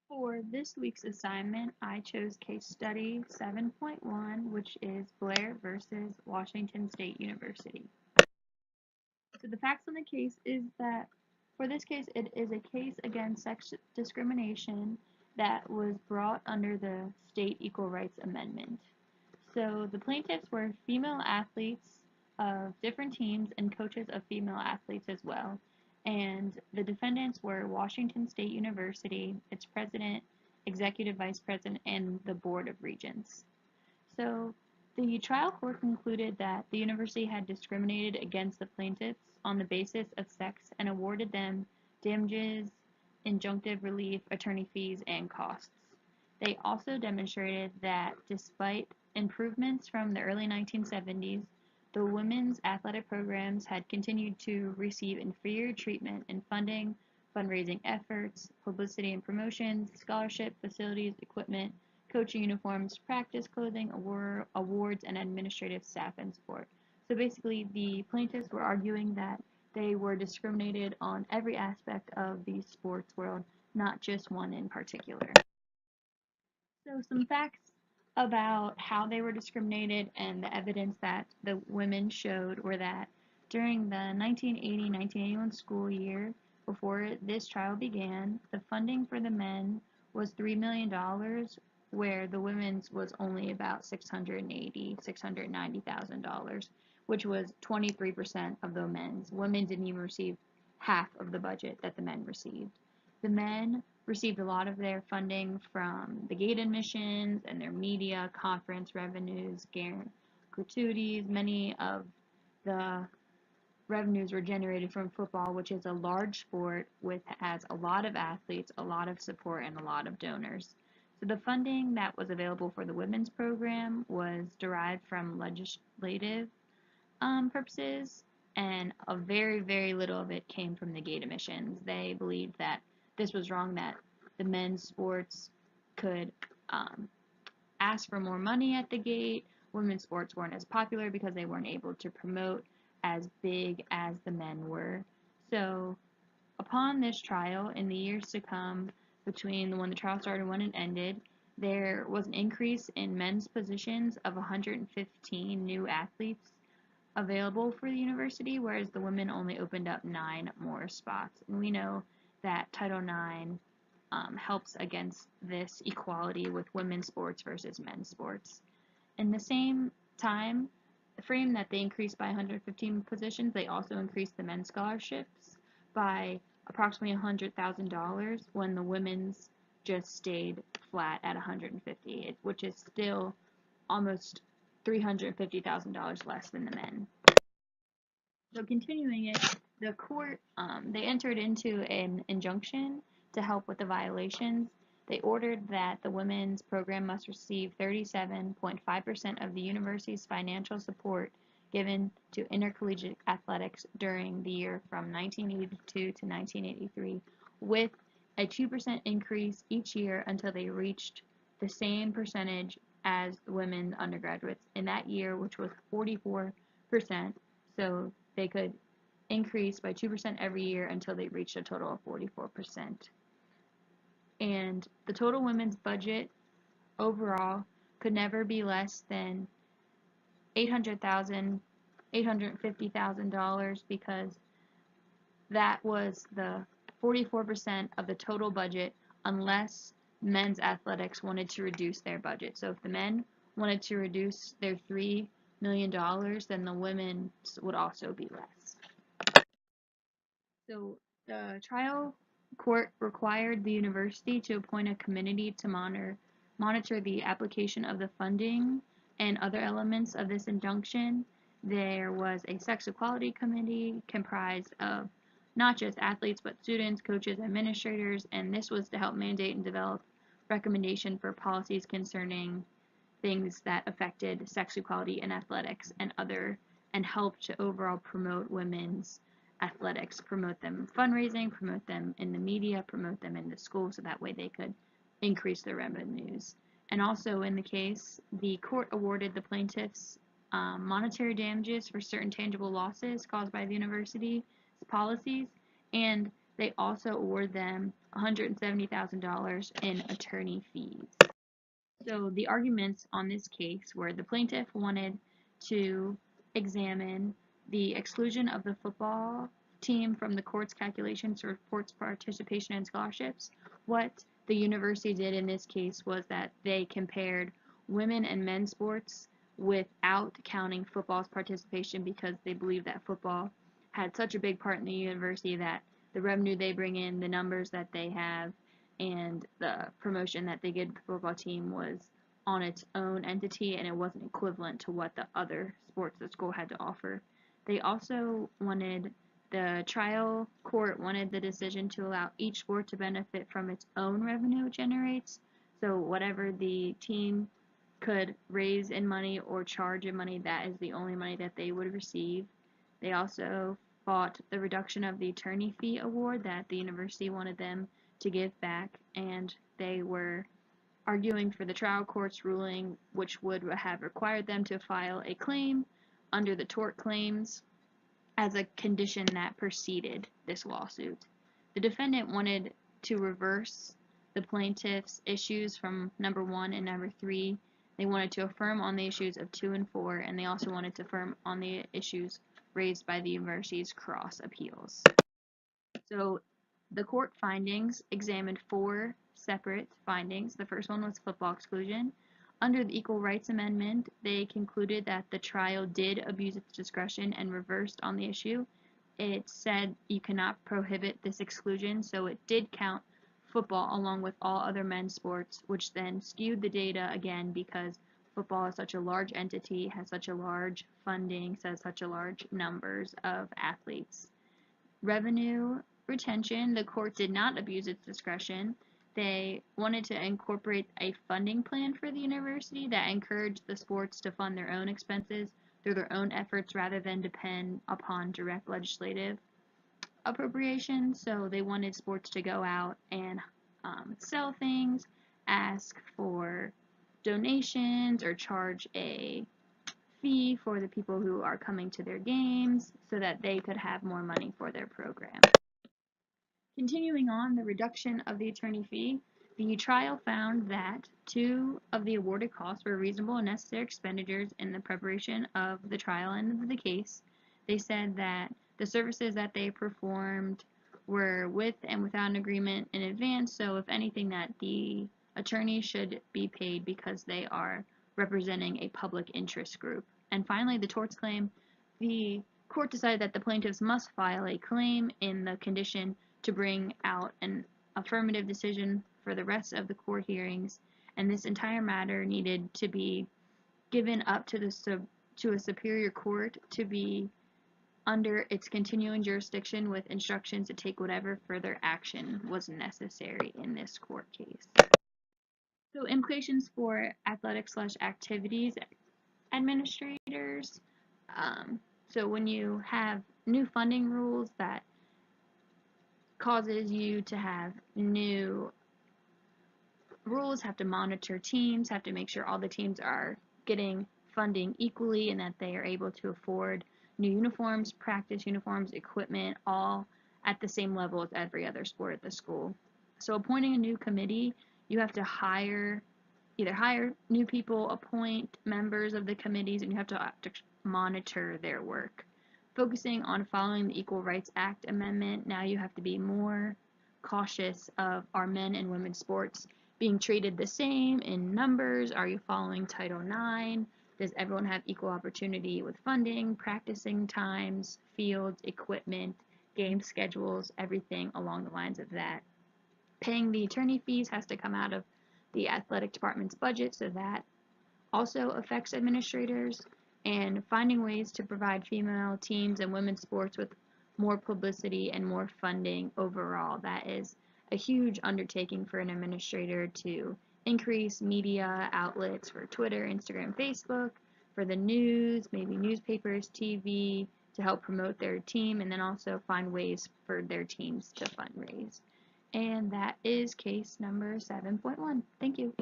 For this week's assignment, I chose case study 7.1, which is Blair versus Washington State University. So the facts on the case is that for this case, it is a case against sex discrimination that was brought under the State Equal Rights Amendment. So the plaintiffs were female athletes of different teams and coaches of female athletes as well. And the defendants were Washington State University, its president, executive vice president, and the board of regents. So the trial court concluded that the university had discriminated against the plaintiffs on the basis of sex and awarded them damages, injunctive relief, attorney fees, and costs. They also demonstrated that despite improvements from the early 1970s, the women's athletic programs had continued to receive inferior treatment in funding, fundraising efforts, publicity and promotions, scholarship, facilities, equipment, coaching uniforms, practice clothing, awards, and administrative staff and support. So basically, the plaintiffs were arguing that they were discriminated on every aspect of the sports world, not just one in particular. So, some facts about how they were discriminated and the evidence that the women showed were that during the 1980-1981 school year, before this trial began, the funding for the men was $3 million, where the women's was only about $690,000, which was 23% of the men's. Women didn't even receive half of the budget that the men received. The men received a lot of their funding from the gate admissions and their media, conference revenues, gratuities. Many of the revenues were generated from football, which is a large sport with has a lot of athletes, a lot of support, and a lot of donors. So the funding that was available for the women's program was derived from legislative purposes, and a very, very little of it came from the gate admissions. They believed that this was wrong, that the men's sports could ask for more money at the gate. Women's sports weren't as popular because they weren't able to promote as big as the men were. So, upon this trial, in the years to come, between when the trial started and when it ended, there was an increase in men's positions of 115 new athletes available for the university, whereas the women only opened up 9 more spots. And we know that Title IX helps against this equality with women's sports versus men's sports. In the same time frame that they increased by 115 positions, they also increased the men's scholarships by approximately $100,000 when the women's just stayed flat at 150, which is still almost $350,000 less than the men. So continuing it, the court they entered into an injunction to help with the violations. They ordered that the women's program must receive 37.5% of the university's financial support given to intercollegiate athletics during the year from 1982 to 1983, with a 2% increase each year until they reached the same percentage as the women undergraduates in that year, which was 44%. So they could increase by 2% every year until they reached a total of 44%. And the total women's budget overall could never be less than $850,000 because that was the 44% of the total budget unless men's athletics wanted to reduce their budget. So if the men wanted to reduce their $3 million, then the women's would also be less. So the trial court required the university to appoint a committee to monitor the application of the funding and other elements of this injunction. There was a sex equality committee comprised of not just athletes but students, coaches, administrators, and this was to help mandate and develop recommendation for policies concerning things that affected sex equality in athletics and helped to overall promote women's athletics, promote them in fundraising, promote them in the media, promote them in the school so that way they could increase their revenues. And also in the case, the court awarded the plaintiffs monetary damages for certain tangible losses caused by the university's policies, and They also award them $170,000 in attorney fees. So the arguments on this case were the plaintiff wanted to examine the exclusion of the football team from the court's calculations for sports participation and scholarships. What the university did in this case was that they compared women and men's sports without counting football's participation because they believed that football had such a big part in the university that the revenue they bring in, the numbers that they have, and the promotion that they give the football team was on its own entity and it wasn't equivalent to what the other sports the school had to offer. They also wanted the trial court wanted the decision to allow each sport to benefit from its own revenue it generates. So whatever the team could raise in money or charge in money, that is the only money that they would receive. They also fought the reduction of the attorney fee award that the university wanted them to give back, and they were arguing for the trial court's ruling, which would have required them to file a claim under the tort claims as a condition that preceded this lawsuit. The defendant wanted to reverse the plaintiff's issues from number 1 and number 3. They wanted to affirm on the issues of 2 and 4, and they also wanted to affirm on the issues raised by the university's cross appeals. So the court findings examined 4 separate findings. The first one was football exclusion. Under the Equal Rights Amendment, they concluded that the trial did abuse its discretion and reversed on the issue. It said you cannot prohibit this exclusion, so it did count football along with all other men's sports, which then skewed the data again because football is such a large entity, has such a large funding, has such a large numbers of athletes. Revenue retention, the court did not abuse its discretion. They wanted to incorporate a funding plan for the university that encouraged the sports to fund their own expenses through their own efforts rather than depend upon direct legislative appropriation. So they wanted sports to go out and sell things, ask for donations, or charge a fee for the people who are coming to their games so that they could have more money for their program. Continuing on, the reduction of the attorney fee, the trial found that 2 of the awarded costs were reasonable and necessary expenditures in the preparation of the trial and of the case. They said that the services that they performed were with and without an agreement in advance, so if anything that the attorney should be paid because they are representing a public interest group. And finally, the torts claim, the court decided that the plaintiffs must file a claim in the condition to bring out an affirmative decision for the rest of the court hearings, and this entire matter needed to be given up to a superior court to be under its continuing jurisdiction with instructions to take whatever further action was necessary in this court case. So implications for athletic/activities administrators. So when you have new funding rules that causes you to have new rules, have to monitor teams, have to make sure all the teams are getting funding equally and that they are able to afford new uniforms, practice uniforms, equipment, all at the same level as every other sport at the school. So appointing a new committee, you have to either hire new people, appoint members of the committees, and you have to monitor their work. Focusing on following the Equal Rights Act amendment, now you have to be more cautious of are men and women's sports being treated the same in numbers? Are you following Title IX? Does everyone have equal opportunity with funding, practicing times, fields, equipment, game schedules, everything along the lines of that? Paying the attorney fees has to come out of the athletic department's budget, so that also affects administrators. And finding ways to provide female teams and women's sports with more publicity and more funding overall. That is a huge undertaking for an administrator to increase media outlets for Twitter, Instagram, Facebook, for the news, maybe newspapers, TV, to help promote their team, and then also find ways for their teams to fundraise. And that is case number 7.1. Thank you.